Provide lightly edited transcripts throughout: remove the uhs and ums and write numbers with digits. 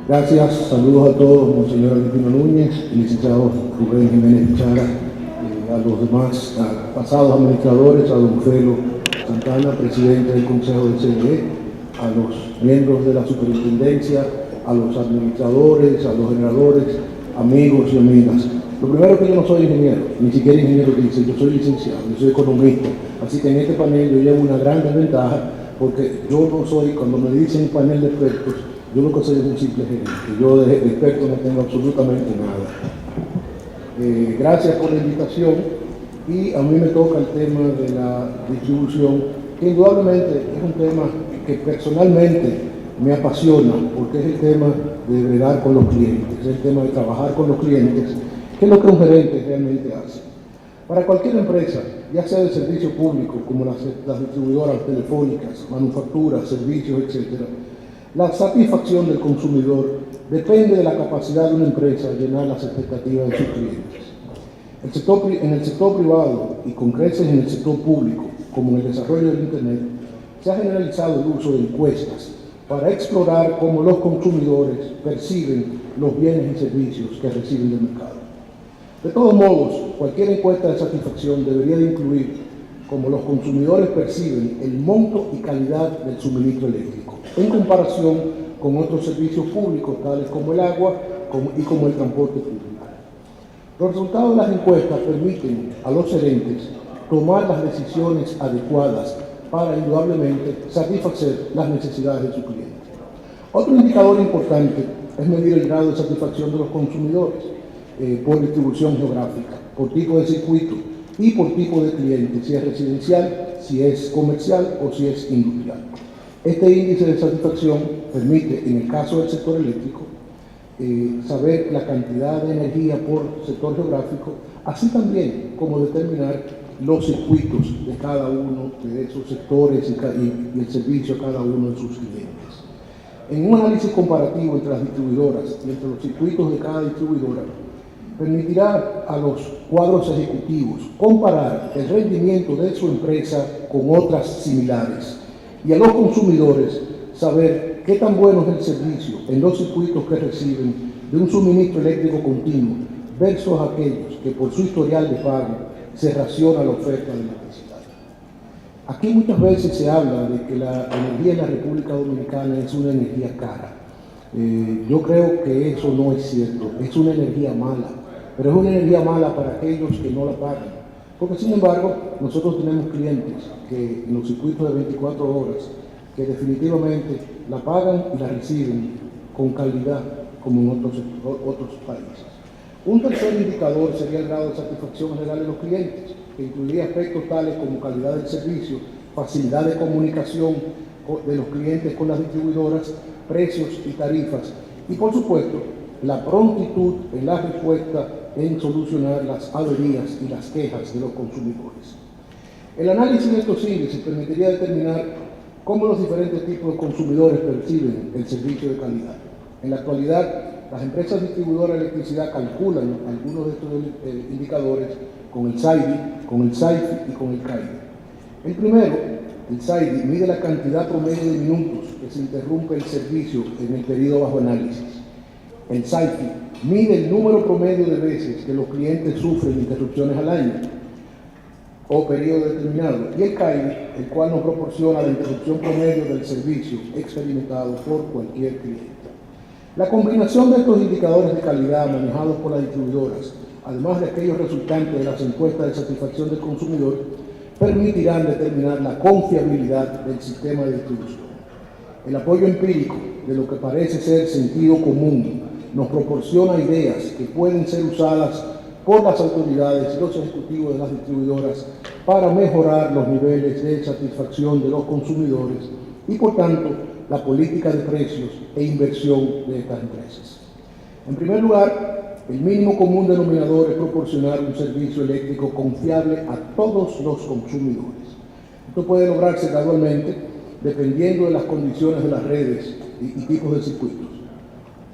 Gracias, saludos a todos, Monseñor Agripino Núñez, el licenciado Rubén Jiménez Pichara, a los demás pasados administradores, a don Felo Santana, presidente del Consejo del CNE, a los miembros de la superintendencia, a los administradores, a los generadores, amigos y amigas. Lo primero que yo no soy ingeniero, ni siquiera ingeniero dice, yo soy licenciado, yo soy economista, así que en este panel yo llevo una gran desventaja porque yo no soy, cuando me dicen panel de expertos, yo lo que soy es un simple gerente, yo de experto no tengo absolutamente nada. Gracias por la invitación y a mí me toca el tema de la distribución, que indudablemente es un tema que personalmente me apasiona porque es el tema de bregar con los clientes, es el tema de trabajar con los clientes, que es lo que un gerente realmente hace. Para cualquier empresa, ya sea de servicio público, como las distribuidoras telefónicas, manufacturas, servicios, etc., la satisfacción del consumidor depende de la capacidad de una empresa de llenar las expectativas de sus clientes. En el sector privado y con creces en el sector público, como en el desarrollo del Internet, se ha generalizado el uso de encuestas para explorar cómo los consumidores perciben los bienes y servicios que reciben del mercado. De todos modos, cualquier encuesta de satisfacción debería de incluir cómo los consumidores perciben el monto y calidad del suministro eléctrico en comparación con otros servicios públicos tales como el agua y como el transporte público. Los resultados de las encuestas permiten a los gerentes tomar las decisiones adecuadas para indudablemente satisfacer las necesidades de sus clientes. Otro indicador importante es medir el grado de satisfacción de los consumidores por distribución geográfica, por tipo de circuito y por tipo de cliente, si es residencial, si es comercial o si es industrial. Este índice de satisfacción permite, en el caso del sector eléctrico, saber la cantidad de energía por sector geográfico, así también como determinar los circuitos de cada uno de esos sectores y el servicio a cada uno de sus clientes. En un análisis comparativo entre las distribuidoras y entre los circuitos de cada distribuidora, permitirá a los cuadros ejecutivos comparar el rendimiento de su empresa con otras similares y a los consumidores saber qué tan bueno es el servicio en los circuitos que reciben de un suministro eléctrico continuo versus aquellos que por su historial de pago se raciona la oferta de electricidad. Aquí muchas veces se habla de que la energía en la República Dominicana es una energía cara. Yo creo que eso no es cierto, es una energía mala, pero es una energía mala para aquellos que no la pagan. Porque sin embargo, nosotros tenemos clientes que en los circuitos de 24 horas, que definitivamente la pagan y la reciben con calidad, como en otros países. Un tercer indicador sería el grado de satisfacción general de los clientes, que incluiría aspectos tales como calidad del servicio, facilidad de comunicación de los clientes con las distribuidoras, precios y tarifas, y por supuesto, la prontitud en la respuesta en solucionar las averías y las quejas de los consumidores. El análisis de estos índices permitiría determinar cómo los diferentes tipos de consumidores perciben el servicio de calidad. En la actualidad, las empresas distribuidoras de electricidad calculan algunos de estos indicadores con el SAIDI, con el SAIFI y con el CAIDI. El primero, el SAIDI, mide la cantidad promedio de minutos que se interrumpe el servicio en el periodo bajo análisis. El SAIFI mide el número promedio de veces que los clientes sufren interrupciones al año o periodo determinado, y el CAIDI, el cual nos proporciona la interrupción promedio del servicio experimentado por cualquier cliente. La combinación de estos indicadores de calidad manejados por las distribuidoras, además de aquellos resultantes de las encuestas de satisfacción del consumidor, permitirán determinar la confiabilidad del sistema de distribución. El apoyo empírico de lo que parece ser sentido común nos proporciona ideas que pueden ser usadas por las autoridades y los ejecutivos de las distribuidoras para mejorar los niveles de satisfacción de los consumidores y, por tanto, la política de precios e inversión de estas empresas. En primer lugar, el mínimo común denominador es proporcionar un servicio eléctrico confiable a todos los consumidores. Esto puede lograrse gradualmente dependiendo de las condiciones de las redes y tipos de circuitos.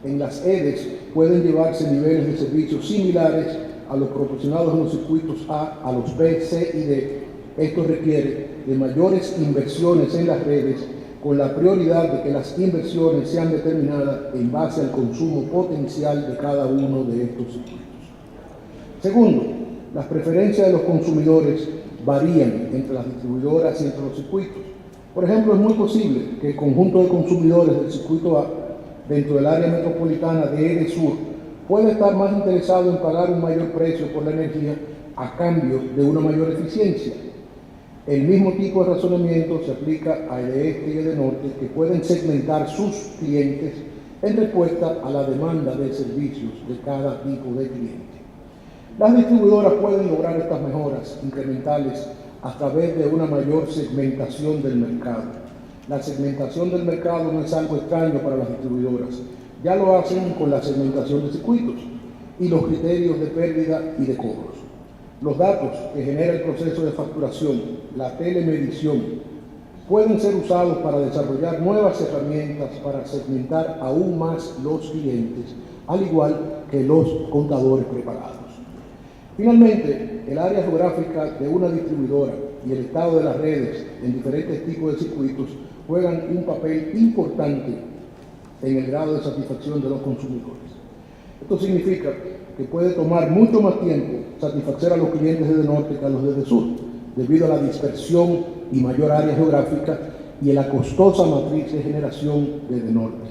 En las EDES pueden llevarse niveles de servicios similares a los proporcionados en los circuitos A los B, C y D. Esto requiere de mayores inversiones en las redes con la prioridad de que las inversiones sean determinadas en base al consumo potencial de cada uno de estos circuitos. Segundo, las preferencias de los consumidores varían entre las distribuidoras y entre los circuitos. Por ejemplo, es muy posible que el conjunto de consumidores del circuito A dentro del área metropolitana de EDESUR pueda estar más interesado en pagar un mayor precio por la energía a cambio de una mayor eficiencia. El mismo tipo de razonamiento se aplica a EDESTE y EDENORTE, que pueden segmentar sus clientes en respuesta a la demanda de servicios de cada tipo de cliente. Las distribuidoras pueden lograr estas mejoras incrementales a través de una mayor segmentación del mercado. La segmentación del mercado no es algo extraño para las distribuidoras, ya lo hacen con la segmentación de circuitos y los criterios de pérdida y de cobros. Los datos que genera el proceso de facturación, la telemedición, pueden ser usados para desarrollar nuevas herramientas para segmentar aún más los clientes, al igual que los contadores preparados. Finalmente, el área geográfica de una distribuidora y el estado de las redes en diferentes tipos de circuitos juegan un papel importante en el grado de satisfacción de los consumidores. Esto significa que puede tomar mucho más tiempo satisfacer a los clientes de EDENORTE que a los de EDESUR, debido a la dispersión y mayor área geográfica y a la costosa matriz de generación de EDENORTE.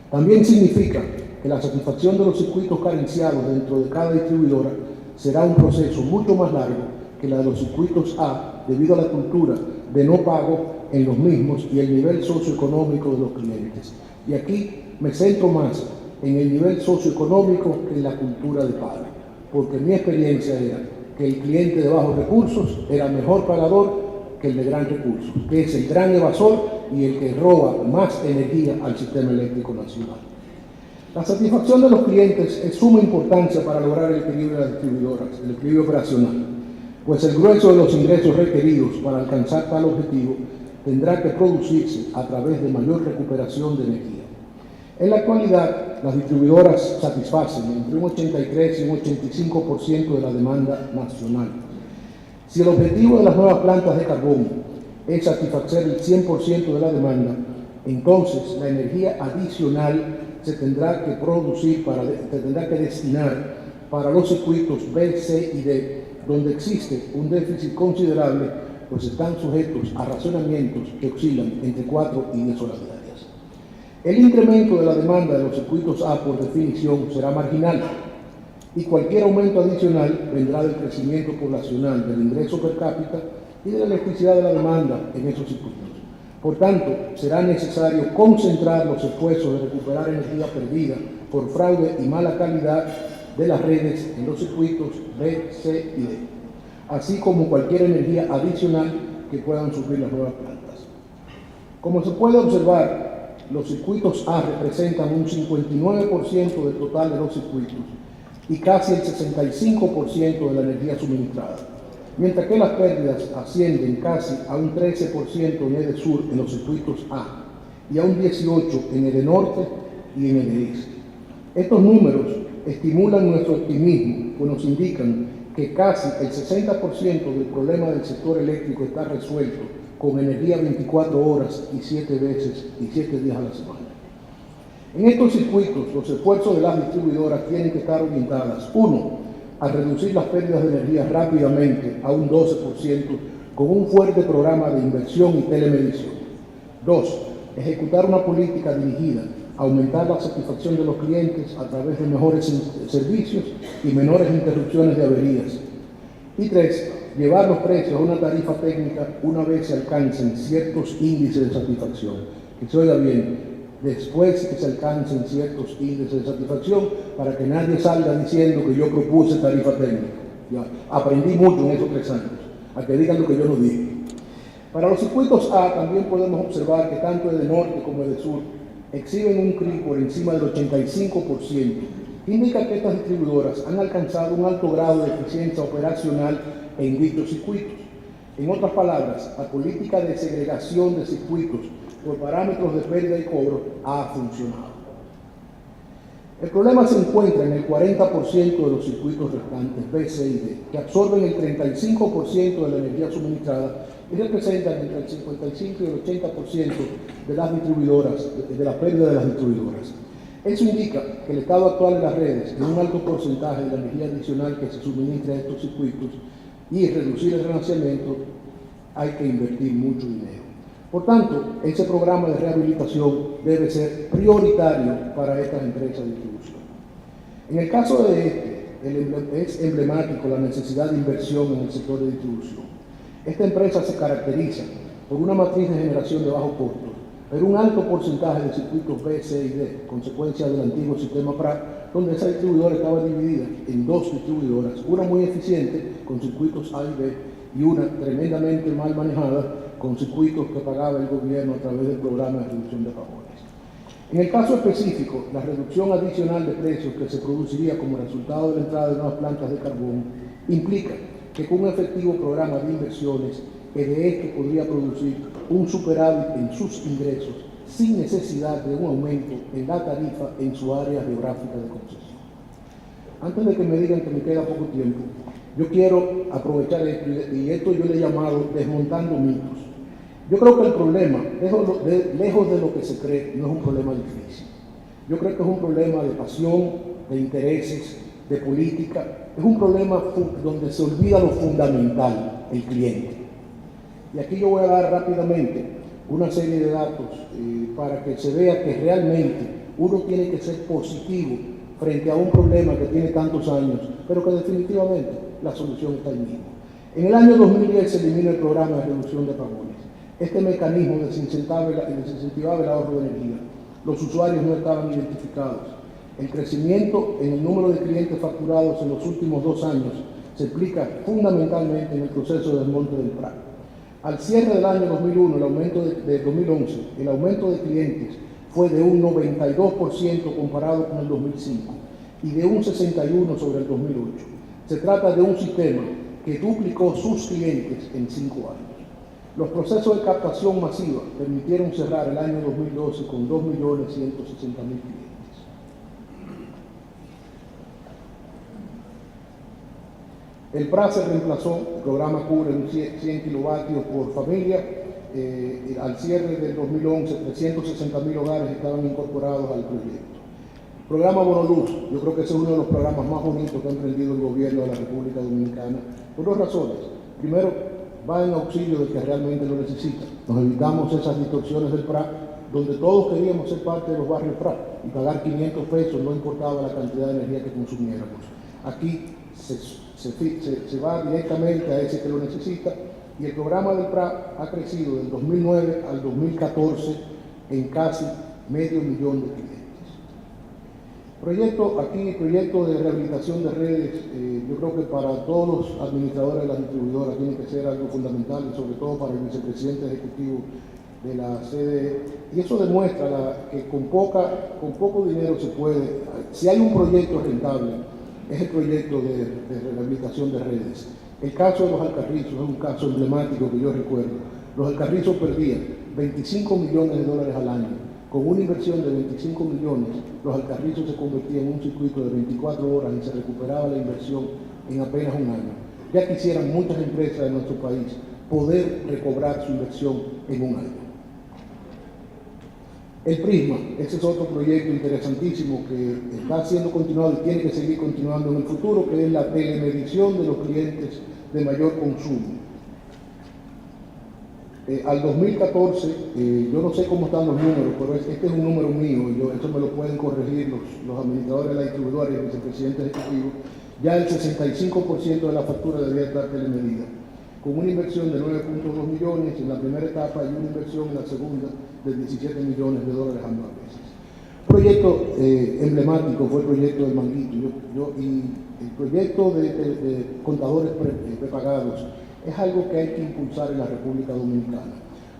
También significa que la satisfacción de los circuitos carenciados dentro de cada distribuidora será un proceso mucho más largo que la de los circuitos A, debido a la cultura de no pago en los mismos y el nivel socioeconómico de los clientes. Y aquí me centro más en el nivel socioeconómico que en la cultura de pago, porque mi experiencia era que el cliente de bajos recursos era mejor pagador que el de gran recursos, que es el gran evasor y el que roba más energía al sistema eléctrico nacional. La satisfacción de los clientes es suma importancia para lograr el equilibrio de las distribuidoras, el equilibrio operacional, pues el grueso de los ingresos requeridos para alcanzar tal objetivo tendrá que producirse a través de mayor recuperación de energía. En la actualidad, las distribuidoras satisfacen entre un 83 y un 85% de la demanda nacional. Si el objetivo de las nuevas plantas de carbón es satisfacer el 100% de la demanda, entonces la energía adicional se tendrá que producir, se tendrá que destinar para los circuitos B, C y D, donde existe un déficit considerable, pues están sujetos a racionamientos que oscilan entre 4 y 10 horas diarias. El incremento de la demanda de los circuitos A, por definición, será marginal, y cualquier aumento adicional vendrá del crecimiento poblacional, del ingreso per cápita y de la electricidad de la demanda en esos circuitos. Por tanto, será necesario concentrar los esfuerzos de recuperar energía perdida por fraude y mala calidad de las redes en los circuitos B, C y D, así como cualquier energía adicional que puedan suplir las nuevas plantas. Como se puede observar, los circuitos A representan un 59% del total de los circuitos y casi el 65% de la energía suministrada, mientras que las pérdidas ascienden casi a un 13% en EDESUR en los circuitos A y a un 18% en EDENORTE y en EDESTE. Estos números estimulan nuestro optimismo, pues nos indican que casi el 60% del problema del sector eléctrico está resuelto con energía 24 horas y 7 días a la semana. En estos circuitos, los esfuerzos de las distribuidoras tienen que estar orientadas, 1, a reducir las pérdidas de energía rápidamente a un 12% con un fuerte programa de inversión y telemedición. 2, ejecutar una política dirigida a aumentar la satisfacción de los clientes a través de mejores servicios y menores interrupciones de averías. Y 3, llevar los precios a una tarifa técnica una vez se alcancen ciertos índices de satisfacción. Que se oiga bien, después que se alcancen ciertos índices de satisfacción, para que nadie salga diciendo que yo propuse tarifa técnica. Ya, aprendí mucho en esos 3 años, a que digan lo que yo no dije. Para los circuitos A también podemos observar que tanto EDENORTE como EDESUR exhiben un CRI por encima del 85%, que indica que estas distribuidoras han alcanzado un alto grado de eficiencia operacional en dichos circuitos. En otras palabras, la política de segregación de circuitos por parámetros de pérdida y cobro ha funcionado. El problema se encuentra en el 40% de los circuitos restantes B, C y D, que absorben el 35% de la energía suministrada y representan entre el 55 y el 80% de las distribuidoras, de la pérdida de las distribuidoras. Eso indica que el estado actual de las redes, en un alto porcentaje de la energía adicional que se suministra a estos circuitos y reducir el financiamiento, hay que invertir mucho dinero. Por tanto, ese programa de rehabilitación debe ser prioritario para estas empresas de distribución. En el caso de es emblemático la necesidad de inversión en el sector de distribución. Esta empresa se caracteriza por una matriz de generación de bajo costo, pero un alto porcentaje de circuitos B, C y D, consecuencia del antiguo sistema PRA, donde esa distribuidora estaba dividida en dos distribuidoras, una muy eficiente con circuitos A y B y una tremendamente mal manejada con circuitos que pagaba el gobierno a través del programa de reducción de apagones. En el caso específico, la reducción adicional de precios que se produciría como resultado de la entrada de nuevas plantas de carbón implica que con un efectivo programa de inversiones, EDE podría producir un superávit en sus ingresos sin necesidad de un aumento en la tarifa en su área geográfica de concesión. Antes de que me digan que me queda poco tiempo, yo quiero aprovechar esto, y esto yo le he llamado desmontando mitos. Yo creo que el problema, lejos de lo que se cree, no es un problema difícil. Yo creo que es un problema de pasión, de intereses, de política. Es un problema donde se olvida lo fundamental, el cliente. Y aquí yo voy a dar rápidamente una serie de datos para que se vea que realmente uno tiene que ser positivo frente a un problema que tiene tantos años, pero que definitivamente la solución está ahí mismo. En el año 2010 se eliminó el programa de reducción de apagones. Este mecanismo desincentivaba el ahorro de energía. Los usuarios no estaban identificados. El crecimiento en el número de clientes facturados en los últimos 2 años se explica fundamentalmente en el proceso de desmonte del PRA. Al cierre del año 2001, el aumento de 2011, el aumento de clientes fue de un 92% comparado con el 2005 y de un 61% sobre el 2008. Se trata de un sistema que duplicó sus clientes en 5 años. Los procesos de captación masiva permitieron cerrar el año 2012 con 2.160.000 clientes. El PRA se reemplazó, el programa cubre 100 kilovatios por familia. Al cierre del 2011, 360.000 hogares estaban incorporados al proyecto. Programa Bonoluz, yo creo que ese es uno de los programas más bonitos que ha emprendido el gobierno de la República Dominicana, por 2 razones. Primero, va en auxilio del que realmente lo necesita. Nos evitamos esas distorsiones del PRA, donde todos queríamos ser parte de los barrios PRA y pagar 500 pesos, no importaba la cantidad de energía que consumiéramos. Aquí se va directamente a ese que lo necesita, y el programa del PRA ha crecido del 2009 al 2014 en casi 500.000 de clientes. Proyecto de rehabilitación de redes, yo creo que para todos los administradores de las distribuidoras tiene que ser algo fundamental, y sobre todo para el vicepresidente ejecutivo de la CDE, y eso demuestra que con poco dinero se puede, si hay un proyecto rentable, es el proyecto de rehabilitación de redes. El caso de los Alcarrizos es un caso emblemático que yo recuerdo. Los Alcarrizos perdían 25 millones de dólares al año. Con una inversión de 25 millones, los Alcarrizos se convertían en un circuito de 24 horas y se recuperaba la inversión en apenas un año. Ya quisieran muchas empresas de nuestro país poder recobrar su inversión en un año. El Prisma, ese es otro proyecto interesantísimo que está siendo continuado y tiene que seguir continuando en el futuro, que es la telemedición de los clientes de mayor consumo. Al 2014, yo no sé cómo están los números, pero este es un número mío, y eso me lo pueden corregir los administradores de la distribuidora y el vicepresidente ejecutivo. Ya el 65% de la factura debía estar telemedida, con una inversión de 9.2 millones en la primera etapa y una inversión en la segunda de 17 millones de dólares ambas veces. Un proyecto emblemático fue el proyecto del Manguito, y el proyecto de contadores prepagados es algo que hay que impulsar en la República Dominicana.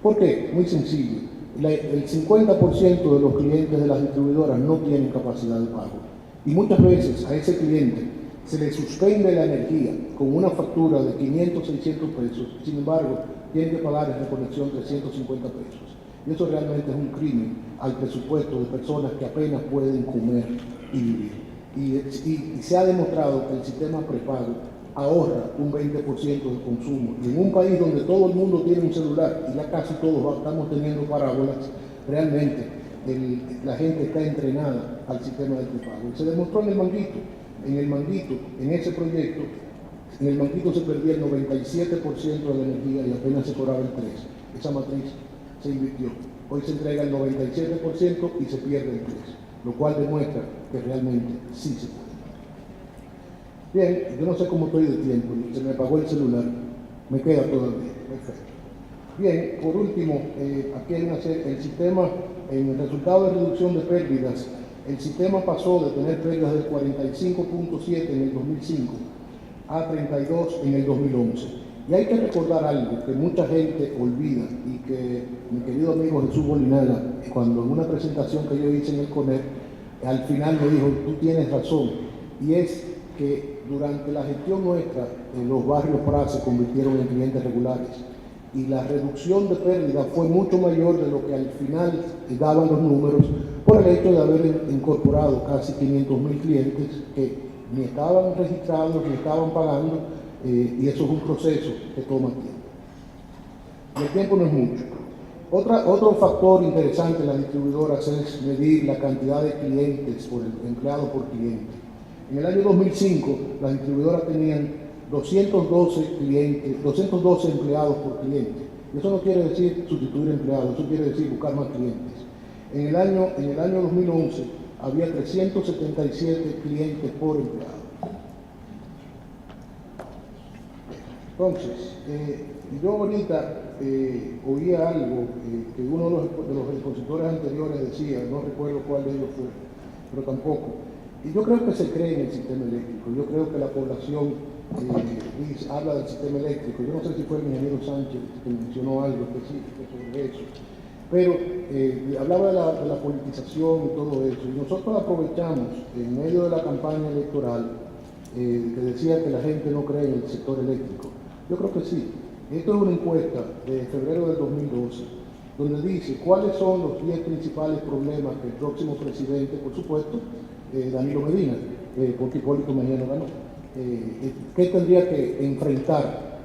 ¿Por qué? Muy sencillo. El 50% de los clientes de las distribuidoras no tienen capacidad de pago, y muchas veces a ese cliente se le suspende la energía con una factura de 500, 600 pesos, sin embargo, tiene que pagar en reconexión 350 pesos. Y eso realmente es un crimen al presupuesto de personas que apenas pueden comer y vivir. Y se ha demostrado que el sistema prepago ahorra un 20% de consumo. Y en un país donde todo el mundo tiene un celular y ya casi todos estamos teniendo parábolas, realmente la gente está entrenada al sistema de prepago. Y se demostró en el Manguito. En ese proyecto, en el Manguito se perdía el 97% de la energía y apenas se cobraba el 3%. Esa matriz se invirtió. Hoy se entrega el 97% y se pierde el 3%, lo cual demuestra que realmente sí se puede. Bien, yo no sé cómo estoy de tiempo, se me apagó el celular, me queda todavía, perfecto. Bien, por último, aquí hay el sistema, en el resultado de reducción de pérdidas, el sistema pasó de tener pérdidas del 45.7 en el 2005 a 32 en el 2011. Y hay que recordar algo que mucha gente olvida y que mi querido amigo Jesús Bolinaga, cuando en una presentación que yo hice en el CONEP, al final me dijo, tú tienes razón, y es que durante la gestión nuestra, los barrios PRA se convirtieron en clientes regulares y la reducción de pérdidas fue mucho mayor de lo que al final daban los números por el hecho de haber incorporado casi 500.000 clientes que ni estaban registrados ni estaban pagando, y eso es un proceso que toma tiempo. Y el tiempo no es mucho. Otro factor interesante en las distribuidoras es medir la cantidad de clientes empleados por cliente. En el año 2005, las distribuidoras tenían 212 empleados por cliente. Eso no quiere decir sustituir empleados, eso quiere decir buscar más clientes. En el año 2011 había 377 clientes por empleado. Entonces, yo ahorita oía algo que uno de los expositores anteriores decía, no recuerdo cuál de ellos fue, pero tampoco. Y yo creo que se cree en el sistema eléctrico, yo creo que la población habla del sistema eléctrico. Yo no sé si fue el ingeniero Sánchez que mencionó algo específico sobre eso, pero hablaba de la politización y todo eso. Y nosotros aprovechamos, en medio de la campaña electoral, que decía que la gente no cree en el sector eléctrico. Yo creo que sí. Esto es una encuesta de febrero del 2012, donde dice cuáles son los 10 principales problemas que el próximo presidente, por supuesto, Danilo Medina, porque Hipólito Mejía no ganó, ¿qué tendría que enfrentar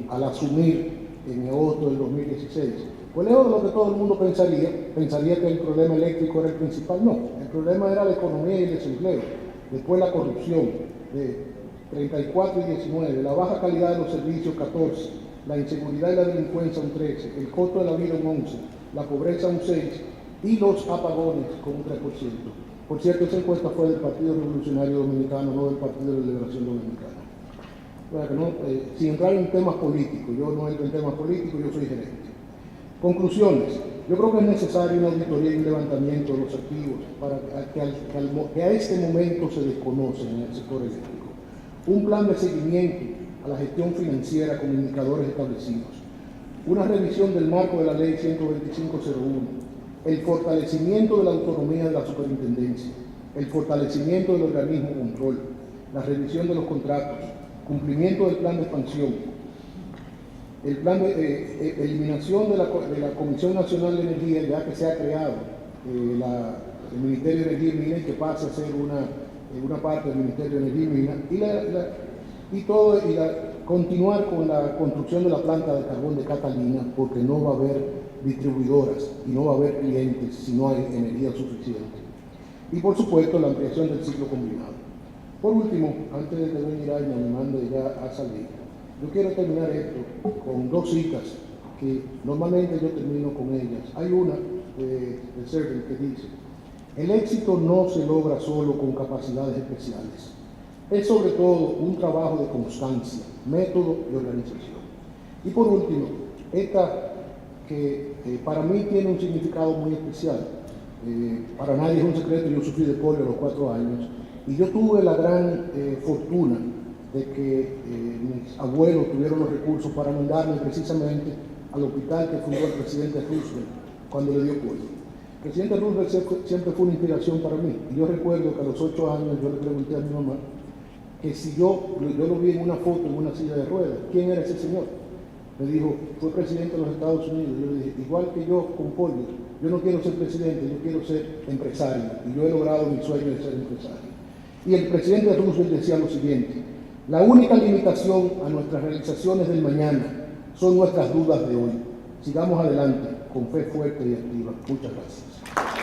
al asumir en agosto del 2016? Pues lejos de lo que todo el mundo pensaría que el problema eléctrico era el principal. No, el problema era la economía y el desempleo, después la corrupción, 34 y 19, la baja calidad de los servicios, 14, la inseguridad y la delincuencia, un 13, el costo de la vida, un 11, la pobreza, un 6, y los apagones, con un 3%. Por cierto, esa encuesta fue del Partido Revolucionario Dominicano, no del Partido de la Liberación Dominicana. Bueno, que no, sin entrar en temas políticos, yo no entro en temas políticos, yo soy gerente. Conclusiones. Yo creo que es necesario una auditoría y un levantamiento de los activos que a este momento se desconocen en el sector eléctrico. Un plan de seguimiento a la gestión financiera con indicadores establecidos. Una revisión del marco de la Ley 125.01. El fortalecimiento de la autonomía de la superintendencia. El fortalecimiento del organismo de control. La revisión de los contratos. Cumplimiento del plan de expansión. El plan de eliminación de la Comisión Nacional de Energía, ya que se ha creado el Ministerio de Energía y Minas, que pasa a ser una parte del Ministerio de Energía y Minas, y continuar con la construcción de la planta de carbón de Catalina, porque no va a haber distribuidoras y no va a haber clientes si no hay energía suficiente. Y por supuesto la ampliación del ciclo combinado. Por último, antes de que doña Iraima me mande ya a salir, yo quiero terminar esto con dos citas que normalmente yo termino con ellas. Hay una de Sergey que dice: el éxito no se logra solo con capacidades especiales. Es sobre todo un trabajo de constancia, método y organización. Y por último, esta que para mí tiene un significado muy especial. Para nadie es un secreto, yo sufrí de polio a los 4 años y yo tuve la gran fortuna de que mis abuelos tuvieron los recursos para mandarme precisamente al hospital que fundó el presidente Roosevelt cuando le dio polio. El presidente Roosevelt siempre fue una inspiración para mí. Y yo recuerdo que a los 8 años yo le pregunté a mi mamá que si yo lo vi en una foto en una silla de ruedas, ¿quién era ese señor? Me dijo, fue presidente de los Estados Unidos. Yo le dije, igual que yo con polio, yo no quiero ser presidente, yo quiero ser empresario. Y yo he logrado mi sueño de ser empresario. Y el presidente Roosevelt decía lo siguiente: La única limitación a nuestras realizaciones del mañana son nuestras dudas de hoy. Sigamos adelante con fe fuerte y activa. Muchas gracias.